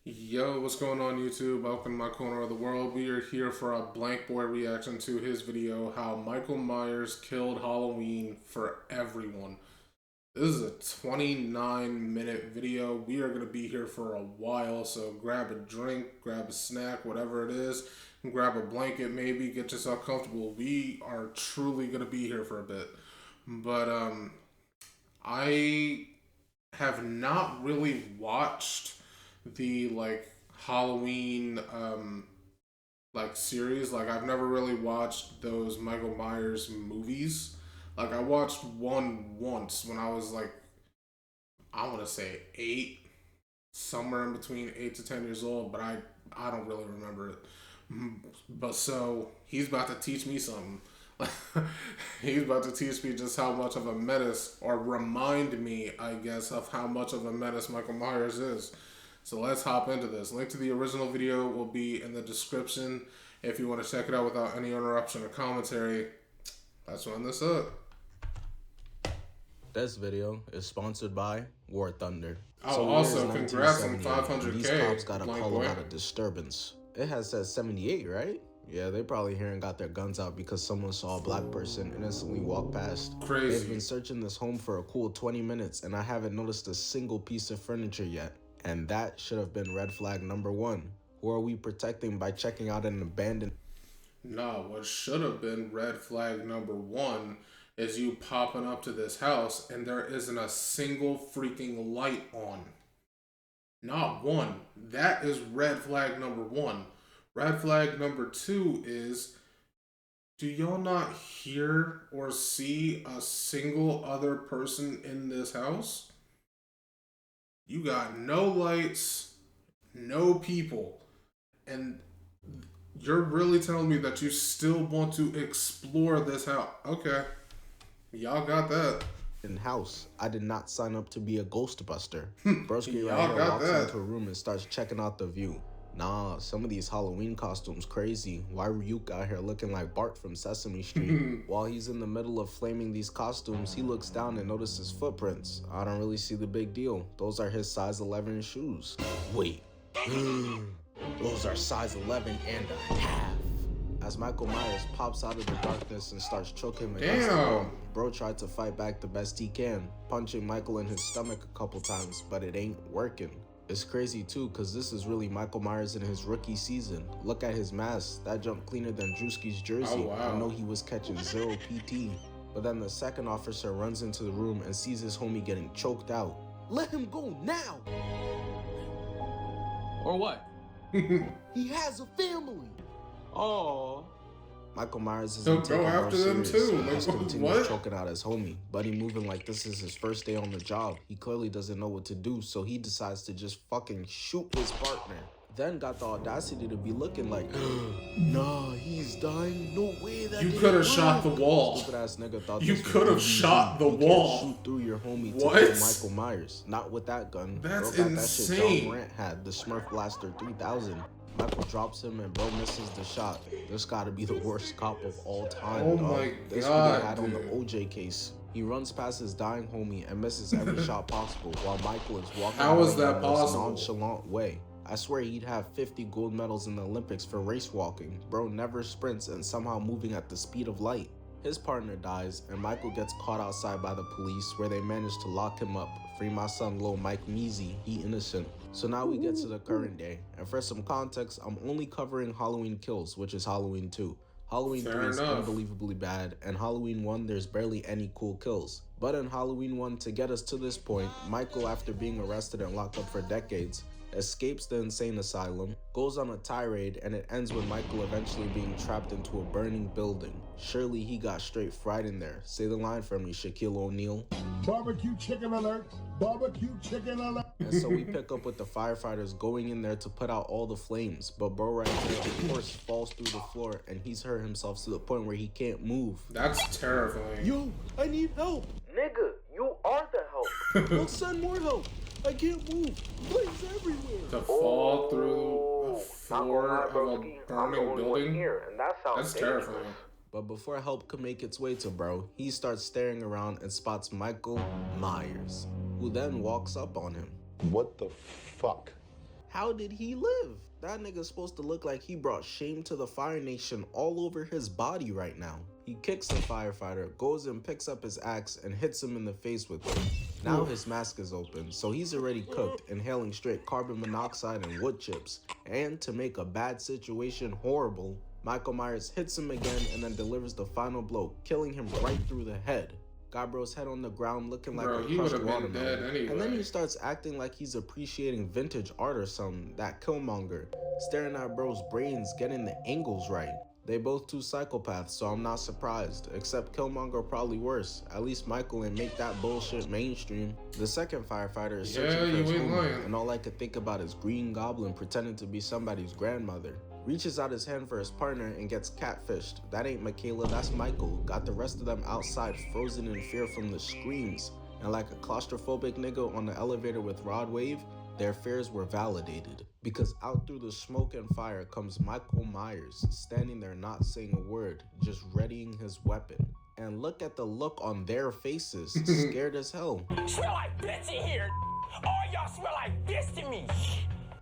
Yo, what's going on YouTube? Welcome to my corner of the world. We are here for a BlankBoy reaction to his video, How Michael Myers Killed Halloween for Everyone. This is a 29-minute video. We are going to be here for a while, so grab a drink, grab a snack, whatever it is, and grab a blanket maybe, get yourself comfortable. We are truly going to be here for a bit. But I have not really watched the Halloween series. Like, I've never really watched those Michael Myers movies. Like, I watched one once when I was I want to say 8, somewhere in between 8 to 10 years old, but I don't really remember it. But so he's about to teach me something. He's about to teach me just how much of a menace, or remind me, I guess, of how much of a menace Michael Myers is. So let's hop into this. Link to the original video will be in the description if you want to check it out without any interruption or commentary. Let's run this up. This video is sponsored by War Thunder. Oh, also, congrats on 500K. These cops got a call BlankBoy about a disturbance. It has said 78, right? Yeah, they probably here and got their guns out because someone saw a black person innocently walk past. Crazy. They've been searching this home for a cool 20 minutes and I haven't noticed a single piece of furniture yet. And that should have been red flag number 1. Who are we protecting by checking out an abandoned... No, what should have been red flag number 1 is you popping up to this house and there isn't a single freaking light on. Not one. That is red flag number 1. Red flag number 2 is, do y'all not hear or see a single other person in this house? You got no lights, no people, and you're really telling me that you still want to explore this house. Okay, y'all got that. In house, I did not sign up to be a ghostbuster. Broski Y'all right here got walks that. into a room and starts checking out the view. Nah, some of these Halloween costumes crazy. Why Ryuk out here looking like Bart from Sesame Street? While he's in the middle of flaming these costumes, he looks down and notices footprints. I don't really see the big deal. Those are his size 11 shoes. Wait. Those are size 11 and a half. As Michael Myers pops out of the darkness and starts choking against the wall, bro tried to fight back the best he can, punching Michael in his stomach a couple times, but it ain't working. It's crazy too, cause this is really Michael Myers in his rookie season. Look at his mask, that jump cleaner than Drewski's jersey. Oh, wow. I know he was catching 0 PT. But then the second officer runs into the room and sees his homie getting choked out. Let him go now! Or what? He has a family! Oh. Michael Myers is So go after them too. He just Like, continues what? choking out his homie. Buddy moving like this is his first day on the job. He clearly doesn't know what to do, so he decides to just fucking shoot his partner. Then got the audacity to be looking like, nah, he's dying. No way that You could have shot the wall. Stupid ass nigga thought You this was could have easy. shot the You wall. can't shoot through your homie What? to kill Michael Myers. Not with that gun. That's Bro got that shit insane. John Grant had, the Smurf Blaster 3000. Michael drops him and bro misses the shot. This gotta be the worst cop of all time, Oh dog. my This God, we had on the dude. OJ case. He runs past his dying homie and misses every shot possible while Michael is walking How away is that in the most possible? nonchalant way. I swear he'd have 50 gold medals in the Olympics for race walking. Bro never sprints and somehow moving at the speed of light. His partner dies and Michael gets caught outside by the police where they manage to lock him up. Free my son Lil Mike Measy, he innocent. So now we get to the current day, and for some context, I'm only covering Halloween Kills, which is Halloween 2. Halloween Fair 3 is enough. unbelievably bad, and Halloween 1 there's barely any cool kills. But in Halloween 1, to get us to this point, Michael, after being arrested and locked up for decades, escapes the insane asylum, goes on a tirade, and it ends with Michael eventually being trapped into a burning building. Surely he got straight fried in there. Say the line for me, Shaquille O'Neal. Barbecue chicken alert! Barbecue chicken alert! And so we pick up with the firefighters going in there to put out all the flames, but bro right here of course falls through the floor and he's hurt himself to the point where he can't move. That's terrifying. Yo, I need help! Nigga, you are the help! Well, send more help! I can't move! Flames everywhere! To fall through the floor of a burning building? That's terrifying. But before help could make its way to bro, he starts staring around and spots Michael Myers, who then walks up on him. What the fuck? How did he live? That nigga's supposed to look like he brought shame to the Fire Nation all over his body right now. He kicks the firefighter, goes and picks up his axe and hits him in the face with it. Now his mask is open, so he's already cooked, inhaling straight carbon monoxide and wood chips. And to make a bad situation horrible, Michael Myers hits him again and then delivers the final blow, killing him right through the head. Got bro's head on the ground looking like a crushed watermelon. Anyway. And then he starts acting like he's appreciating vintage art or something, that Killmonger, staring at bro's brains, getting the angles right. They both two psychopaths, so I'm not surprised, except Killmonger probably worse. At least Michael ain't make that bullshit mainstream. The second firefighter is searching for his homeland, and all I could think about is Green Goblin pretending to be somebody's grandmother. Reaches out his hand for his partner and gets catfished. That ain't Michaela, that's Michael. Got the rest of them outside frozen in fear from the screams. And like a claustrophobic nigga on the elevator with Rod Wave, their fears were validated. Because out through the smoke and fire comes Michael Myers, standing there not saying a word, just readying his weapon. And look at the look on their faces, scared as hell. Smell like bitch in here. All y'all smell like this to me.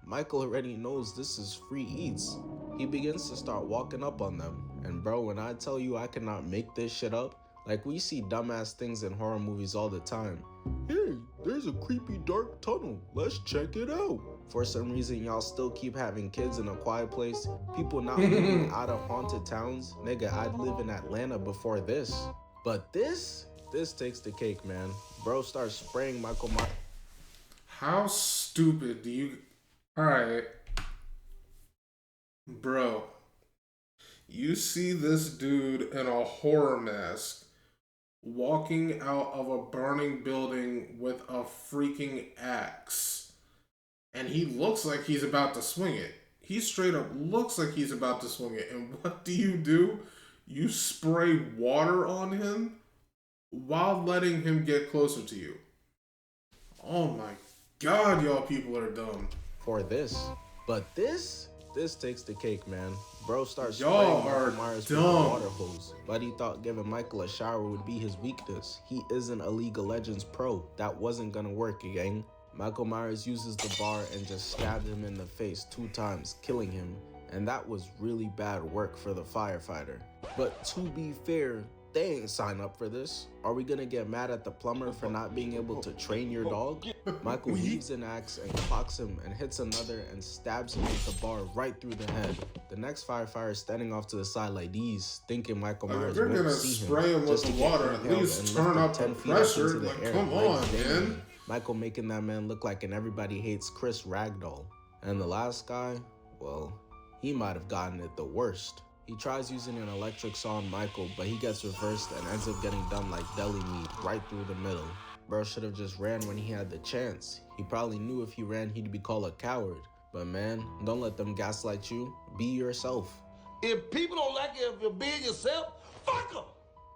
Michael already knows this is free eats. He begins to start walking up on them. And bro, when I tell you I cannot make this shit up, like we see dumbass things in horror movies all the time. Hey, there's a creepy dark tunnel. Let's check it out. For some reason, y'all still keep having kids in a quiet place. People not moving out of haunted towns. Nigga, I'd live in Atlanta before this. But this takes the cake, man. Bro starts spraying Michael Myers. How stupid do you... Alright. Bro. You see this dude in a horror mask walking out of a burning building with a freaking axe. And he looks like he's about to swing it. He straight up looks like he's about to swing it. And what do? You spray water on him while letting him get closer to you. Oh my God, y'all people are dumb. For this. But this takes the cake, man. Bro starts y'all spraying are Michael Myers dumb. with a water hose. But he thought giving Michael a shower would be his weakness. He isn't a League of Legends pro. That wasn't gonna work, gang. Michael Myers uses the bar and just stabbed him in the face 2 times, killing him. And that was really bad work for the firefighter. But to be fair, they ain't sign up for this. Are we gonna get mad at the plumber for not being able to train your dog? Michael heaves an axe and clocks him and hits another and stabs him with the bar right through the head. The next firefighter is standing off to the side like these, thinking Michael Myers You're won't gonna see spray him with just to the get water, at inhaled least and turn lift him up the 10 feet up pressure. into the Like, air, come legs on, dangling. man. Michael making that man look like an Everybody Hates Chris ragdoll. And the last guy, well, he might have gotten it the worst. He tries using an electric saw on Michael, but he gets reversed and ends up getting done like deli meat right through the middle. Bro should have just ran when he had the chance. He probably knew if he ran he'd be called a coward. But man, don't let them gaslight you. Be yourself. If people don't like it if you're being yourself, fuck them.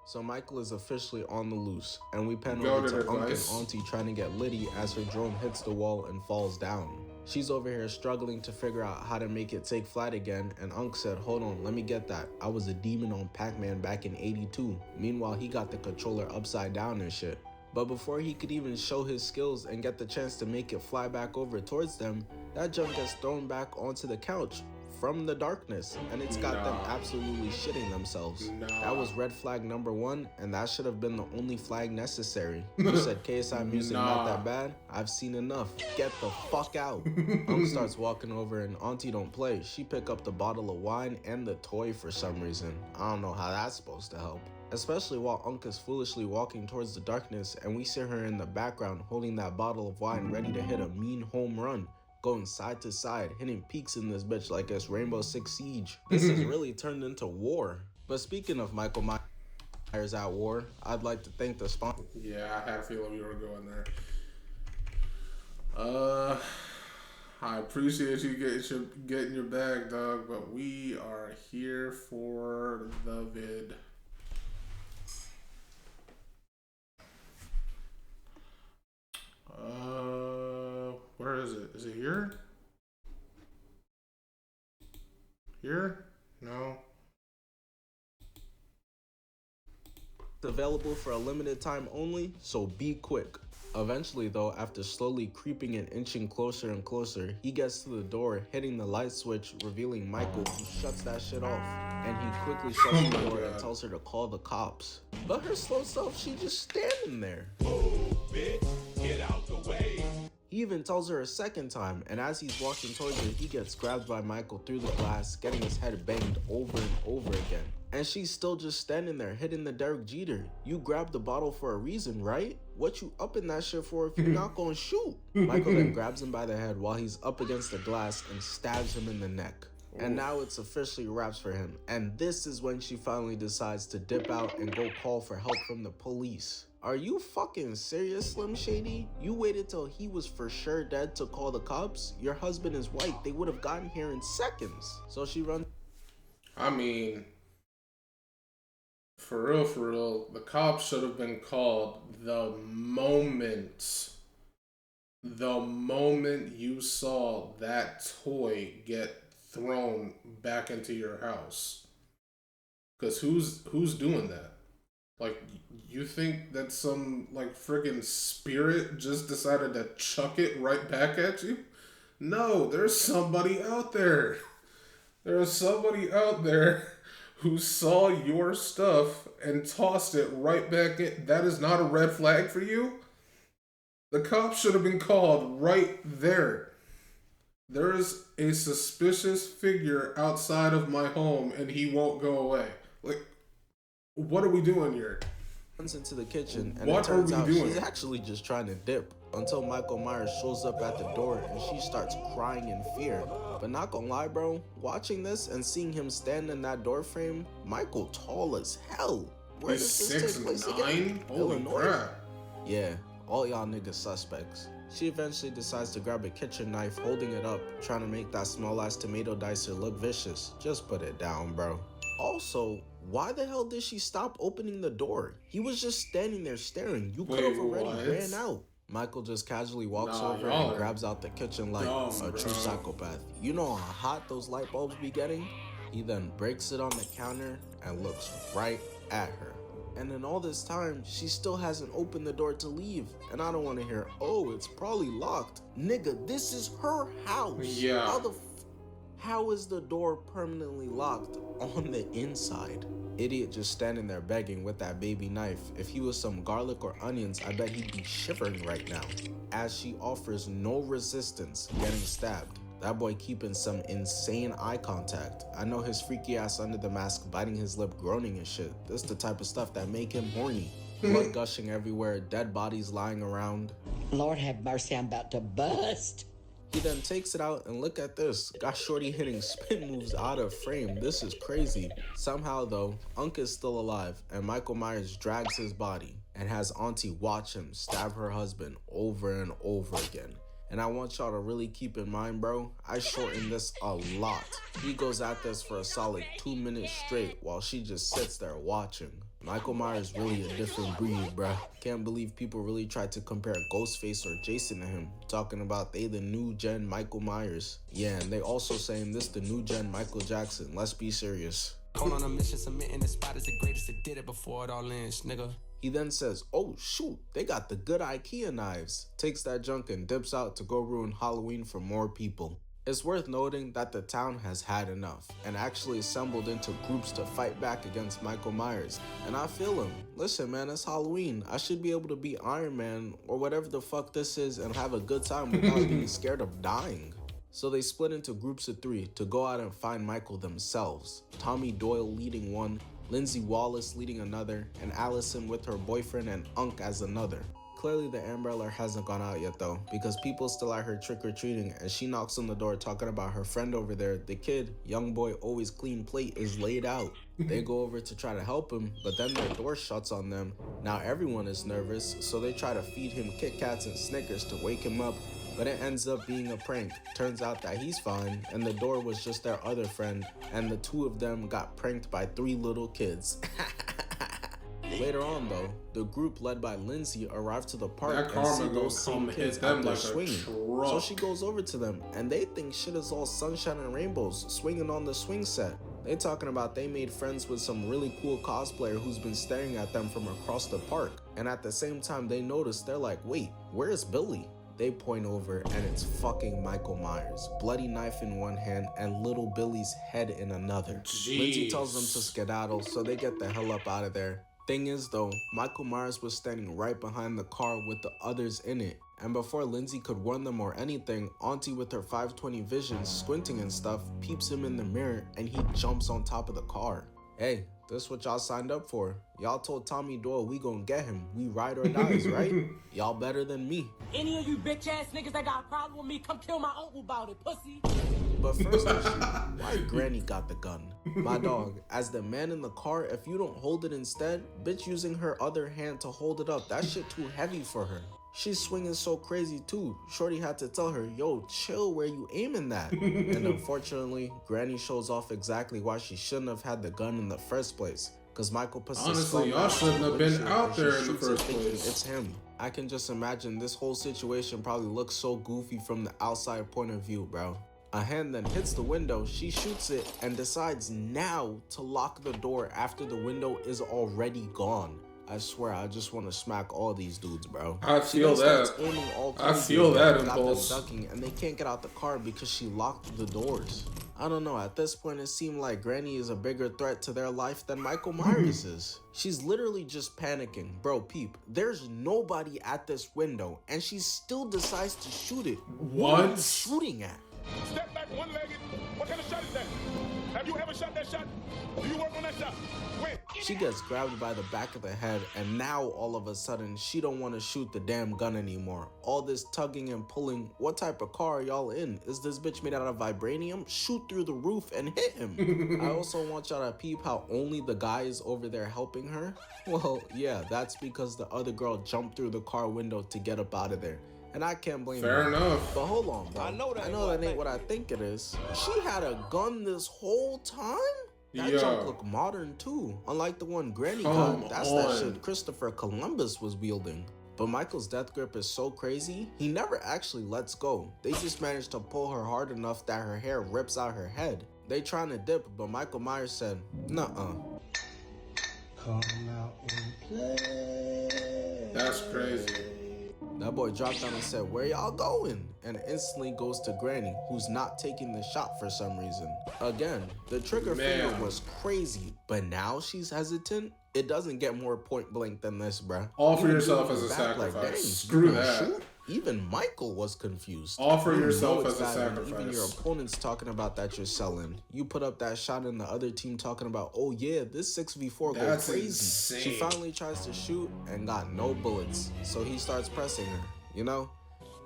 So Michael is officially on the loose, and we pan Go over to to Unc and advice. Auntie trying to get Liddy as her drone hits the wall and falls down. She's over here struggling to figure out how to make it take flight again, and Unc said, hold on, let me get that. I was a demon on Pac-Man back in '82. Meanwhile, he got the controller upside down and shit. But before he could even show his skills and get the chance to make it fly back over towards them, that junk gets thrown back onto the couch from the darkness, and it's got them absolutely shitting themselves. That was red flag number 1, and that should have been the only flag necessary. You said KSI music not that bad? I've seen enough. Get the fuck out. Unc starts walking over and Auntie don't play. She pick up the bottle of wine and the toy for some reason. I don't know how that's supposed to help. Especially while Unc is foolishly walking towards the darkness and we see her in the background holding that bottle of wine ready to hit a mean home run. Going side to side, hitting peaks in this bitch like it's Rainbow Six Siege. This has really turned into war. But speaking of Michael Myers at war, I'd like to thank the sponsor. Yeah, I had a feeling you were going there. I appreciate you getting your bag, dog, but we are here for the vid. Where is it? Is it here? Here? No. Available for a limited time only, so be quick. Eventually though, after slowly creeping and inching closer and closer, he gets to the door, hitting the light switch, revealing Michael, who shuts that shit off. And he quickly shuts the door and tells her to call the cops. But her slow self, she just standing there. Move, bitch, get out the way. He even tells her a second time, and as he's walking towards her, he gets grabbed by Michael through the glass, getting his head banged over and over again. And she's still just standing there, hitting the Derek Jeter. You grabbed the bottle for a reason, right? What you up in that shit for if you're not gonna shoot? Michael then grabs him by the head while he's up against the glass and stabs him in the neck. And now it's officially wraps for him. And this is when she finally decides to dip out and go call for help from the police. Are you fucking serious, Slim Shady? You waited till he was for sure dead to call the cops? Your husband is white. They would have gotten here in seconds. So she runs. I mean, for real, the cops should have been called the moment you saw that toy get thrown back into your house. Because who's doing that? Like, you think that some, like, friggin' spirit just decided to chuck it right back at you? No, there's somebody out there. There's somebody out there who saw your stuff and tossed it right back in. That is not a red flag for you? The cops should have been called right there. There is a suspicious figure outside of my home and he won't go away. Like, what are we doing here? Runs into the kitchen and What it turns are we out doing? she's actually just trying to dip until Michael Myers shows up at the door and she starts crying in fear. But not gonna lie, bro, watching this and seeing him stand in that door frame, Michael tall as hell. Where He's does this take place 6'9"? again? Holy Illinois? crap. Yeah, all y'all niggas suspects. She eventually decides to grab a kitchen knife, holding it up, trying to make that small ass tomato dicer look vicious. Just put it down, bro. Also, why the hell did she stop opening the door? He was just standing there staring. You could have already what? ran out. Michael just casually walks Nah, over y'all and are grabs out the kitchen light. dumb, A true bro. psychopath. You know how hot those light bulbs be getting? He then breaks it on the counter and looks right at her. And in all this time, she still hasn't opened the door to leave. And I don't want to hear, oh, it's probably locked. Nigga, this is her house. Yeah. How is the door permanently locked on the inside? Idiot just standing there begging with that baby knife. If he was some garlic or onions, I bet he'd be shivering right now. As she offers no resistance, getting stabbed. That boy keeping some insane eye contact. I know his freaky ass under the mask, biting his lip, groaning and shit. This the type of stuff that make him horny. Blood gushing everywhere, dead bodies lying around. Lord have mercy, I'm about to bust. He then takes it out and look at this. Got Shorty hitting spin moves out of frame. This is crazy. Somehow though, Unc is still alive and Michael Myers drags his body and has Auntie watch him stab her husband over and over again. And I want y'all to really keep in mind, bro, I shortened this a lot. He goes at this for a solid 2 minutes straight while she just sits there watching. Michael Myers really a different breed, bruh. Can't believe people really tried to compare Ghostface or Jason to him, talking about they the new gen Michael Myers. Yeah, and they also saying this the new gen Michael Jackson. Let's be serious. Going on a mission, submitting the spot is the greatest that did it before it all ends, nigga. He then says, oh shoot, they got the good IKEA knives. Takes that junk and dips out to go ruin Halloween for more people. It's worth noting that the town has had enough and actually assembled into groups to fight back against Michael Myers. And I feel him. Listen, man, it's Halloween. I should be able to be Iron Man or whatever the fuck this is and have a good time without being scared of dying. So they split into groups of 3 to go out and find Michael themselves. Tommy Doyle leading one, Lindsay Wallace leading another, and Allison with her boyfriend and Unc as another. Clearly the Amber Alert hasn't gone out yet though, because people still at her trick-or-treating and she knocks on the door talking about her friend over there. The kid, young boy, always clean plate, is laid out. They go over to try to help him, but then their door shuts on them. Now everyone is nervous, so they try to feed him Kit Kats and Snickers to wake him up, but it ends up being a prank. Turns out that he's fine, and the door was just their other friend, and the 2 of them got pranked by 3 little kids. Later on though, the group led by Lindsay arrived to the park and see those same kids out there swinging. So she goes over to them and they think shit is all sunshine and rainbows swinging on the swing set. They talking about they made friends with some really cool cosplayer who's been staring at them from across the park. And at the same time they notice, they're like, wait, where's Billy? They point over and it's fucking Michael Myers. Bloody knife in one hand and little Billy's head in another. Jeez. Lindsay tells them to skedaddle, so they get the hell up out of there. Thing is though, Michael Myers was standing right behind the car with the others in it. And before Lindsay could warn them or anything, Auntie with her 520 vision, squinting and stuff, peeps him in the mirror and he jumps on top of the car. Hey, this what y'all signed up for. Y'all told Tommy Doyle we gon' get him. We ride or dies, right? Y'all better than me. Any of you bitch ass niggas that got a problem with me, come kill my uncle about it, pussy. But first issue, why Granny got the gun? My dog, as the man in the car, if you don't hold it instead, bitch using her other hand to hold it up, that shit too heavy for her. She's swinging so crazy too. Shorty had to tell her, yo, chill where you aiming that. And unfortunately, Granny shows off exactly why she shouldn't have had the gun in the first place. Cause Michael puts honestly, y'all shouldn't have been out there in the first place. It's him. I can just imagine this whole situation probably looks so goofy from the outside point of view, bro. A hand then hits the window, she shoots it, and decides now to lock the door after the window is already gone. I swear, I just want to smack all these dudes, bro. I feel that. I feel that impulse. Ducking, and they can't get out the car because she locked the doors. I don't know, at this point it seemed like Granny is a bigger threat to their life than Michael Myers is. She's literally just panicking. Bro, peep, there's nobody at this window and she still decides to shoot it. What are you shooting at? Step back one-legged. What kind of shot is that? Have you ever shot that shot? Do you work on that shot? When? She gets grabbed by the back of the head and now all of a sudden she don't want to shoot the damn gun anymore. All this tugging and pulling, what type of car are y'all in? Is this bitch made out of vibranium? Shoot through the roof and hit him. I also want y'all to peep how only the guy is over there helping her. Well, yeah, that's because the other girl jumped through the car window to get up out of there. And I can't blame her. Fair enough. But hold on, bro. I know that ain't what I think it is. She had a gun this whole time? That junk look modern too. Unlike the one Granny got. That's that shit Christopher Columbus was wielding. But Michael's death grip is so crazy, he never actually lets go. They just managed to pull her hard enough that her hair rips out her head. They trying to dip, but Michael Myers said, nuh-uh. Come out and play. That's crazy. That boy dropped down and said, where y'all going? And instantly goes to Granny, who's not taking the shot for some reason. Again, the trigger finger was crazy, but now she's hesitant? It doesn't get more point blank than this, bruh. Offer yourself as a sacrifice. Like, screw that. Shoot? Even Michael was confused. Offer yourself as a sacrifice. Even your opponent's talking about that you're selling. You put up that shot and the other team talking about, oh yeah, this 6v4 goes crazy. Insane. She finally tries to shoot and got no bullets. So he starts pressing her, you know?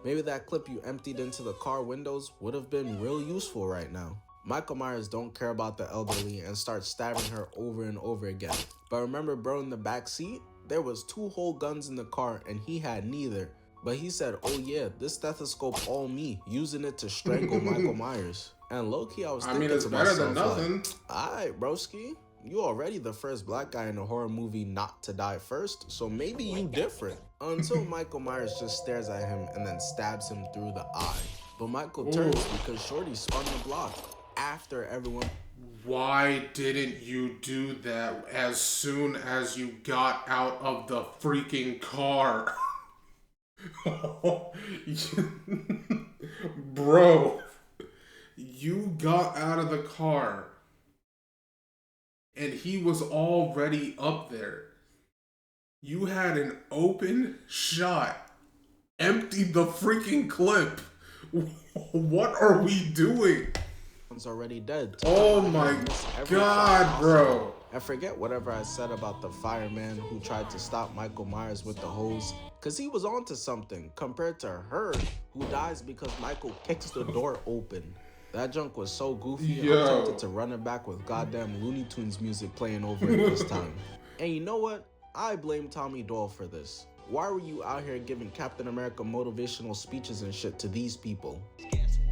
Maybe that clip you emptied into the car windows would have been real useful right now. Michael Myers don't care about the elderly and starts stabbing her over and over again. But remember bro in the back seat? There was 2 whole guns in the car and he had neither. But he said, oh yeah, this stethoscope all me, using it to strangle Michael Myers. And low-key, I was thinking it's to better myself, than nothing. like, alright, broski, you already the first black guy in a horror movie not to die first, so maybe you different. Until Michael Myers just stares at him and then stabs him through the eye. But Michael turns because Shorty spun the block after everyone. Why didn't you do that as soon as you got out of the freaking car? Bro, you got out of the car and he was already up there. You had an open shot, emptied the freaking clip. What are we doing? Already dead. Oh my god, bro. I forget whatever I said about the fireman who tried to stop Michael Myers with the hose, cause he was onto something compared to her who dies because Michael kicks the door open. That junk was so goofy, I'm tempted to run it back with goddamn Looney Tunes music playing over it this time. And you know what? I blame Tommy Doyle for this. Why were you out here giving Captain America motivational speeches and shit to these people?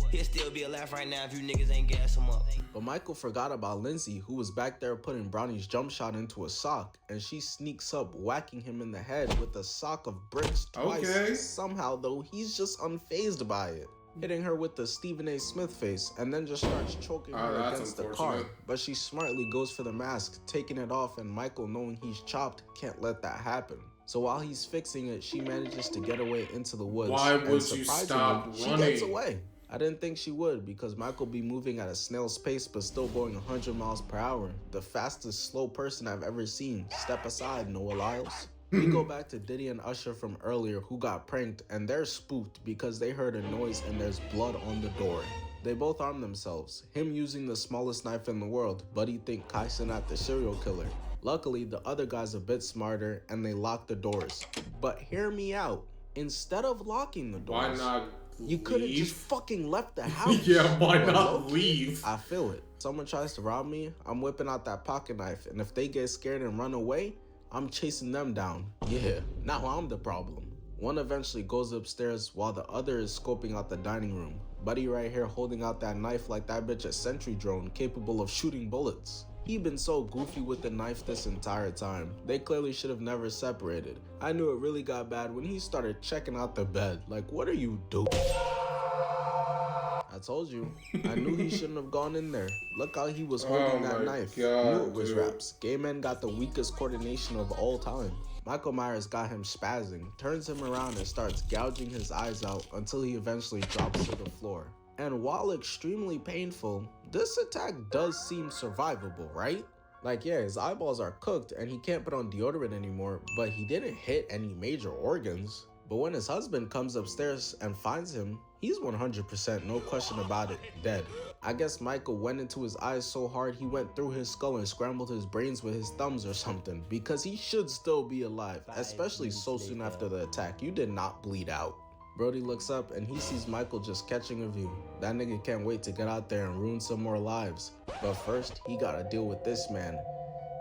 He'll still be alive right now if you niggas ain't gas him up. But Michael forgot about Lindsay, who was back there putting Brownie's jump shot into a sock, and she sneaks up, whacking him in the head with a sock of bricks twice. Somehow, though, he's just unfazed by it. hitting her with the Stephen A. Smith face, and then just starts choking her against the car. But she smartly goes for the mask, taking it off, and Michael, knowing he's chopped, can't let that happen. So while he's fixing it, she manages to get away into the woods. Why would you stop running? She gets away. I didn't think she would, because Michael be moving at a snail's pace but still going 100 miles per hour. The fastest slow person I've ever seen. Step aside, Noah Lyles. We go back to Diddy and Usher from earlier, who got pranked, and they're spooked because they heard a noise and there's blood on the door. They both arm themselves, him using the smallest knife in the world, but he think Kai's not the serial killer. Luckily, the other guy's a bit smarter and they lock the doors. But hear me out. Instead of locking the doors, why not you couldn't just fucking left the house. Yeah, why not leave? I feel it. Someone tries to rob me, I'm whipping out that pocket knife, and if they get scared and run away, I'm chasing them down. Yeah, now I'm the problem. One eventually goes upstairs while the other is scoping out the dining room. Buddy right here holding out that knife like that bitch a sentry drone capable of shooting bullets. He been so goofy with the knife this entire time. They clearly should have never separated. I knew it really got bad when he started checking out the bed. Like, what are you doing? I told you. I knew he shouldn't have gone in there. Look how he was holding that knife. God, knew it was raps. Gay men got the weakest coordination of all time. Michael Myers got him spazzing, turns him around and starts gouging his eyes out until he eventually drops to the floor. And while extremely painful, this attack does seem survivable, right? Like, yeah, his eyeballs are cooked and he can't put on deodorant anymore, but he didn't hit any major organs. But when his husband comes upstairs and finds him, he's 100%, no question about it, dead. I guess Michael went into his eyes so hard he went through his skull and scrambled his brains with his thumbs or something, because he should still be alive, especially so soon after the attack. You did not bleed out. Brody looks up and he sees Michael just catching a view. That nigga can't wait to get out there and ruin some more lives. But first, he gotta deal with this man.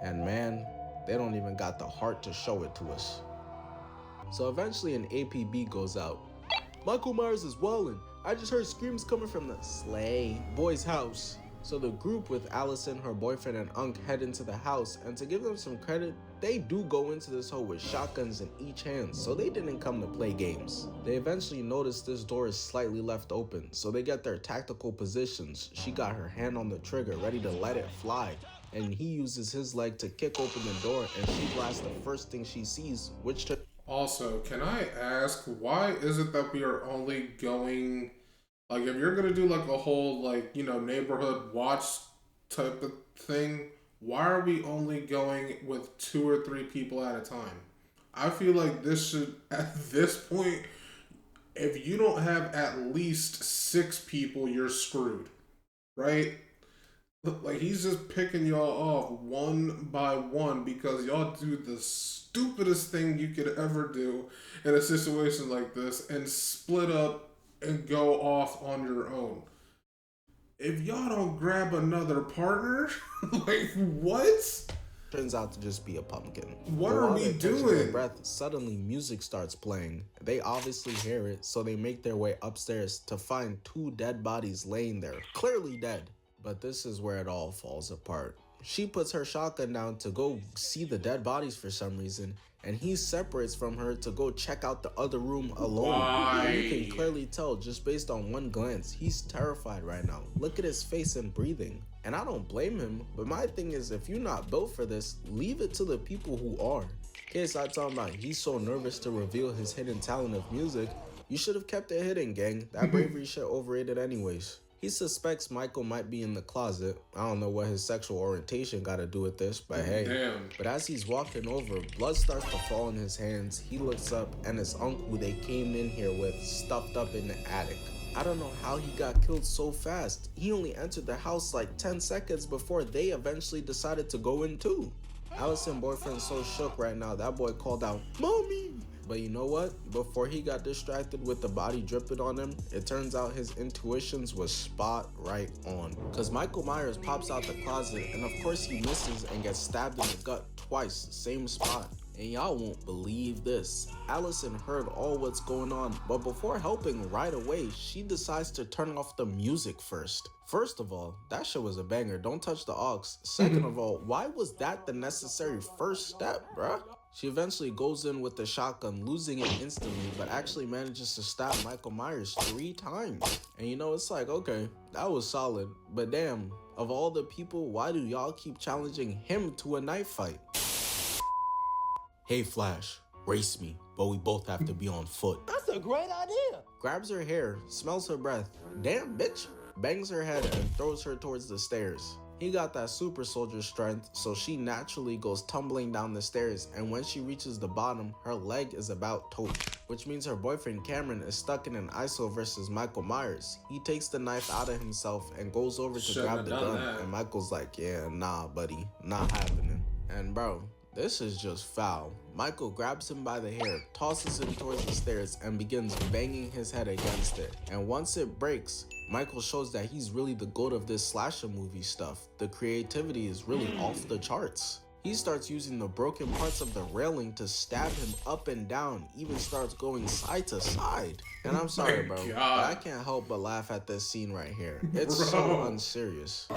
And man, they don't even got the heart to show it to us. So eventually an APB goes out. Michael Myers is wildin'. I just heard screams coming from the Slay boy's house. So the group with Allison, her boyfriend, and Unc head into the house, and to give them some credit, they do go into this hole with shotguns in each hand, so they didn't come to play games. They eventually notice this door is slightly left open, so they get their tactical positions. She got her hand on the trigger, ready to let it fly, and he uses his leg to kick open the door, and she blasts the first thing she sees, which Also, can I ask, why is it that we are only going, like, if you're going to do, like, a whole, like, you know, neighborhood watch type of thing, why are we only going with 2 or 3 people at a time? I feel like this should, at this point, if you don't have at least 6 people, you're screwed, right? Like, he's just picking y'all off one by one because y'all do the stupidest thing you could ever do in a situation like this and split up and go off on your own. If y'all don't grab another partner, like, what? Turns out to just be a pumpkin. What are we doing? Breath, suddenly music starts playing. They obviously hear it, so they make their way upstairs to find 2 dead bodies laying there, clearly dead. But this is where it all falls apart. She puts her shotgun down to go see the dead bodies for some reason, and he separates from her to go check out the other room alone. Why? You can clearly tell just based on one glance, he's terrified right now. Look at his face and breathing. And I don't blame him, but my thing is, if you're not built for this, leave it to the people who are. Case I talking about, he's so nervous to reveal his hidden talent of music. You should have kept it hidden, gang. That bravery shit overrated anyways. He suspects Michael might be in the closet. I don't know what his sexual orientation got to do with this, but hey. Damn. But as he's walking over, blood starts to fall in his hands. He looks up, and his uncle who they came in here with stuffed up in the attic. I don't know how he got killed so fast. He only entered the house like 10 seconds before they eventually decided to go in too. Allison's boyfriend's so shook right now, that boy called out, "Mommy!" But you know what? Before he got distracted with the body dripping on him, it turns out his intuitions was spot right on. Cause Michael Myers pops out the closet, and of course he misses and gets stabbed in the gut twice, same spot. And y'all won't believe this. Allison heard all what's going on, but before helping right away, she decides to turn off the music first. First of all, that shit was a banger, don't touch the aux. Second of all, why was that the necessary first step, bruh? She eventually goes in with the shotgun, losing it instantly, but actually manages to stab Michael Myers 3 times. And you know, it's like, okay, that was solid, but damn, of all the people, why do y'all keep challenging him to a knife fight? Hey Flash, race me, but we both have to be on foot. That's a great idea. Grabs her hair, smells her breath, damn bitch, bangs her head and throws her towards the stairs. He got that super soldier strength, so she naturally goes tumbling down the stairs, and when she reaches the bottom, her leg is about toast, which means her boyfriend Cameron is stuck in an ISO versus Michael Myers. He takes the knife out of himself and goes over to grab the gun, and Michael's like, yeah, nah buddy, not happening. And bro, this is just foul. Michael grabs him by the hair, tosses him towards the stairs, and begins banging his head against it. And once it breaks, Michael shows that he's really the goat of this slasher movie stuff. The creativity is really off the charts. He starts using the broken parts of the railing to stab him up and down, even starts going side to side. And I'm sorry, bro, but I can't help but laugh at this scene right here. It's so unserious.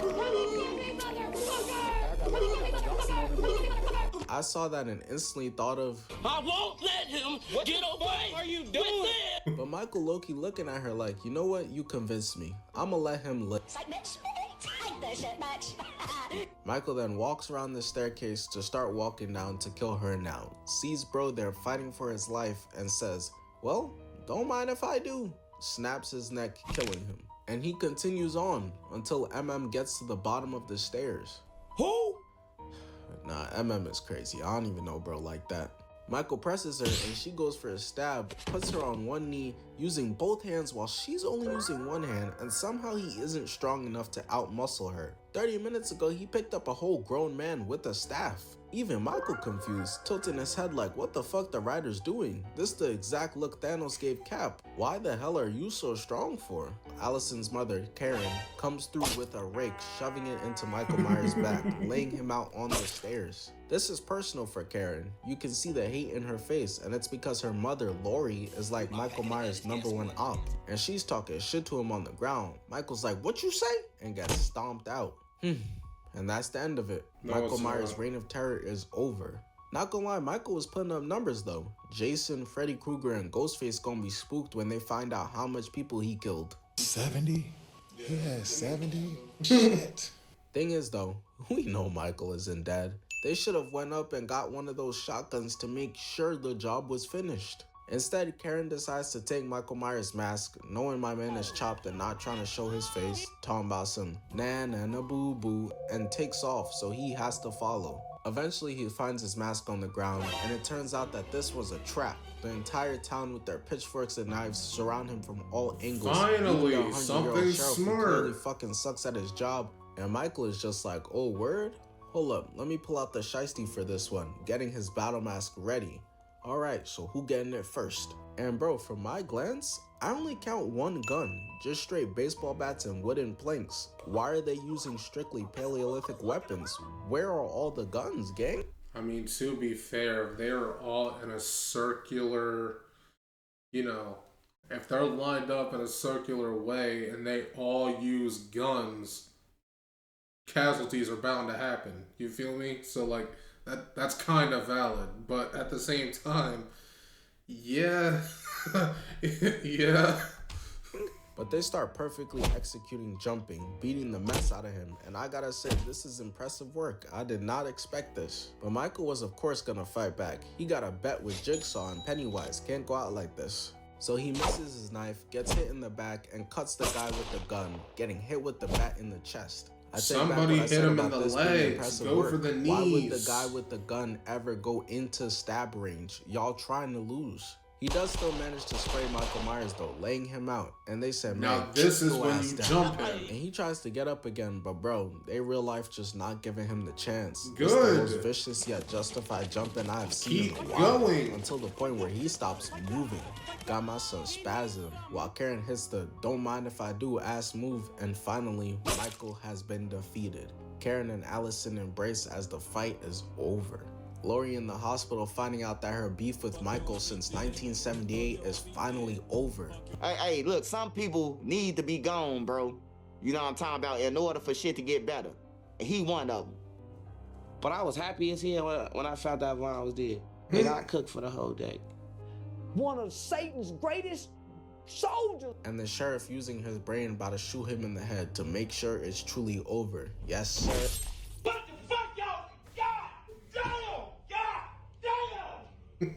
I saw that and instantly thought of, I won't let him get away. What are you doing? But Michael Loki looking at her like, you know what, you convinced me. I'ma let him live. Michael then walks around the staircase to start walking down to kill her now. Sees bro there fighting for his life and says, well, don't mind if I do. Snaps his neck, killing him. And he continues on until MM gets to the bottom of the stairs. Who? Nah, MM is crazy. I don't even know bro like that. Michael presses her and she goes for a stab, puts her on one knee, using both hands while she's only using one hand, and somehow he isn't strong enough to outmuscle her. 30 minutes ago, he picked up a whole grown man with a staff. Even Michael confused, tilting his head like, what the fuck the writer's doing? This the exact look Thanos gave Cap. Why the hell are you so strong for? Allison's mother, Karen, comes through with a rake, shoving it into Michael Myers' back, laying him out on the stairs. This is personal for Karen. You can see the hate in her face, and it's because her mother, Lori, is like Michael Myers' #1 op, and she's talking shit to him on the ground. Michael's like, what you say? And gets stomped out. And that's the end of it. Michael Myers' reign of terror is over. Not gonna lie, Michael was putting up numbers though. Jason, Freddy Krueger, and Ghostface gonna be spooked when they find out how much people he killed. 70? Yeah, 70? Shit. Thing is though, we know Michael isn't dead. They should have went up and got one of those shotguns to make sure the job was finished. Instead, Karen decides to take Michael Myers' mask, knowing my man is chopped and not trying to show his face, talking about some na boo boo, and takes off, so he has to follow. Eventually, he finds his mask on the ground, and it turns out that this was a trap. The entire town with their pitchforks and knives surround him from all angles. Finally, something smart. Clearly fucking sucks at his job, and Michael is just like, oh word? Hold up, let me pull out the shiesty for this one, getting his battle mask ready. Alright, so who getting it first? And bro, from my glance, I only count one gun, just straight baseball bats and wooden planks. Why are they using strictly Paleolithic weapons? Where are all the guns, gang? I mean, to be fair, they're all in a circular, you know, if they're lined up in a circular way and they all use guns, casualties are bound to happen. You feel me? So like, that's kind of valid, but at the same time, yeah, yeah. But they start perfectly executing jumping, beating the mess out of him, and I gotta say, this is impressive work. I did not expect this. But Michael was of course gonna fight back. He got a bet with Jigsaw and Pennywise, can't go out like this. So he misses his knife, gets hit in the back, and cuts the guy with the gun, getting hit with the bat in the chest. Somebody hit him in the legs. Go for the knees. Why would the guy with the gun ever go into stab range? Y'all trying to lose. He does still manage to spray Michael Myers though, laying him out. And they said, man, now this is when you jump him. And he tries to get up again, but bro, they real life just not giving him the chance. Good. It's the most vicious yet justified jumping I've seen. Keep going. Until the point where he stops moving. Got my son spazzing while Karen hits the don't mind if I do ass move, and finally Michael has been defeated. Karen and Allison embrace as the fight is over. Lori in the hospital finding out that her beef with Michael since 1978 is finally over. Hey, look, some people need to be gone, bro. You know what I'm talking about, in order for shit to get better. And he one of them. But I was happy as hell when I found out Vaughn was dead. Nigga, I cook for the whole day. One of Satan's greatest soldiers. And the sheriff, using his brain, about to shoot him in the head to make sure it's truly over. Yes, sir. What the fuck, y'all? God damn! God damn!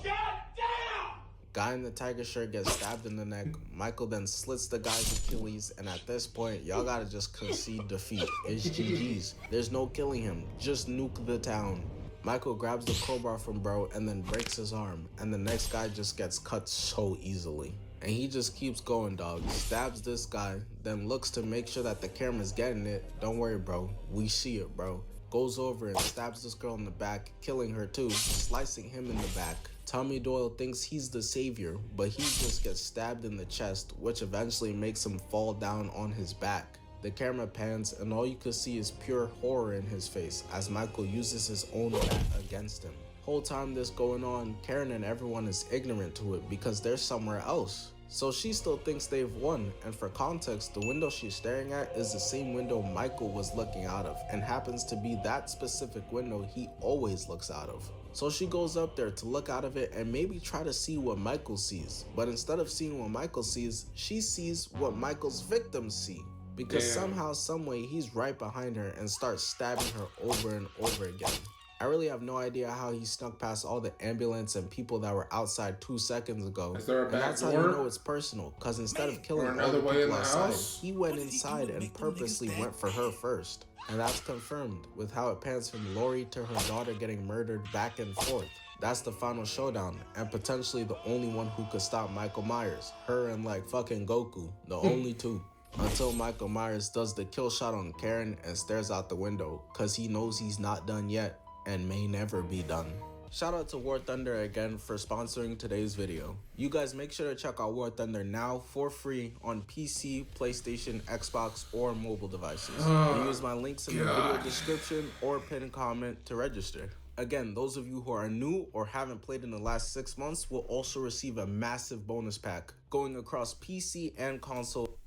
God damn! Guy in the tiger shirt gets stabbed in the neck. Michael then slits the guy's Achilles, and at this point, y'all gotta just concede defeat. It's GG's. There's no killing him. Just nuke the town. Michael grabs the crowbar from bro and then breaks his arm, and the next guy just gets cut so easily. And he just keeps going, dog. Stabs this guy, then looks to make sure that the camera's getting it. Don't worry, bro. We see it, bro. Goes over and stabs this girl in the back, killing her too, slicing him in the back. Tommy Doyle thinks he's the savior, but he just gets stabbed in the chest, which eventually makes him fall down on his back. The camera pans and all you can see is pure horror in his face as Michael uses his own bat against him. Whole time this going on, Karen and everyone is ignorant to it because they're somewhere else. So she still thinks they've won, and for context, the window she's staring at is the same window Michael was looking out of, and happens to be that specific window he always looks out of. So she goes up there to look out of it and maybe try to see what Michael sees, but instead of seeing what Michael sees, she sees what Michael's victims see. Because somehow, someway, he's right behind her and starts stabbing her over and over again. I really have no idea how he snuck past all the ambulance and people that were outside 2 seconds ago. Is there a and back that's door? how you know it's personal, because instead of killing all another the way in people the outside, house? he went inside and purposely went for her first. And that's confirmed with how it pans from Lori to her daughter getting murdered back and forth. That's the final showdown, and potentially the only one who could stop Michael Myers. Her and like fucking Goku, the only two. Until Michael Myers does the kill shot on Karen and stares out the window, cause he knows he's not done yet and may never be done. Shout out to War Thunder again for sponsoring today's video. You guys make sure to check out War Thunder now for free on PC, PlayStation, Xbox, or mobile devices. Use my links in the video description or pinned comment to register. Again, those of you who are new or haven't played in the last 6 months will also receive a massive bonus pack going across PC and console.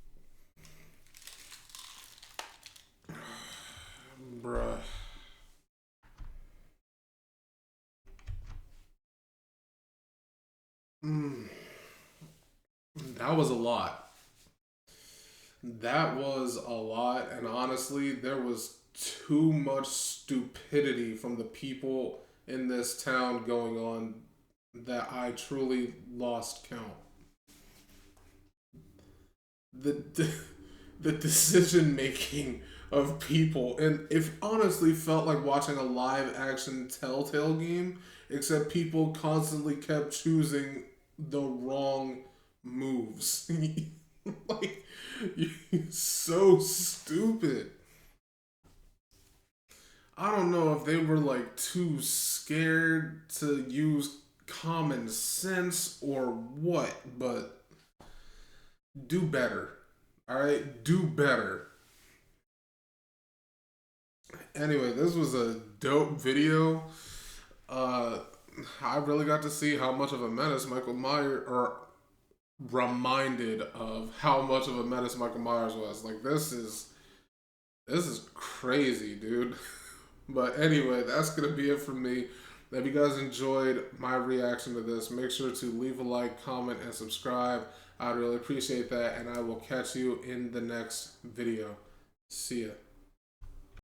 Bruh. That was a lot. That was a lot, and honestly, there was too much stupidity from the people in this town going on that I truly lost count. The decision making of people, and it honestly felt like watching a live action Telltale game, except people constantly kept choosing the wrong moves. Like, you're so stupid. I don't know if they were like too scared to use common sense or what, but do better. Alright? Do better. Anyway, this was a dope video. I really got to see how much of a menace Michael Myers, or reminded of how much of a menace Michael Myers was. Like, this is crazy, dude. But anyway, that's gonna be it from me. If you guys enjoyed my reaction to this, make sure to leave a like, comment, and subscribe. I'd really appreciate that, and I will catch you in the next video. See ya.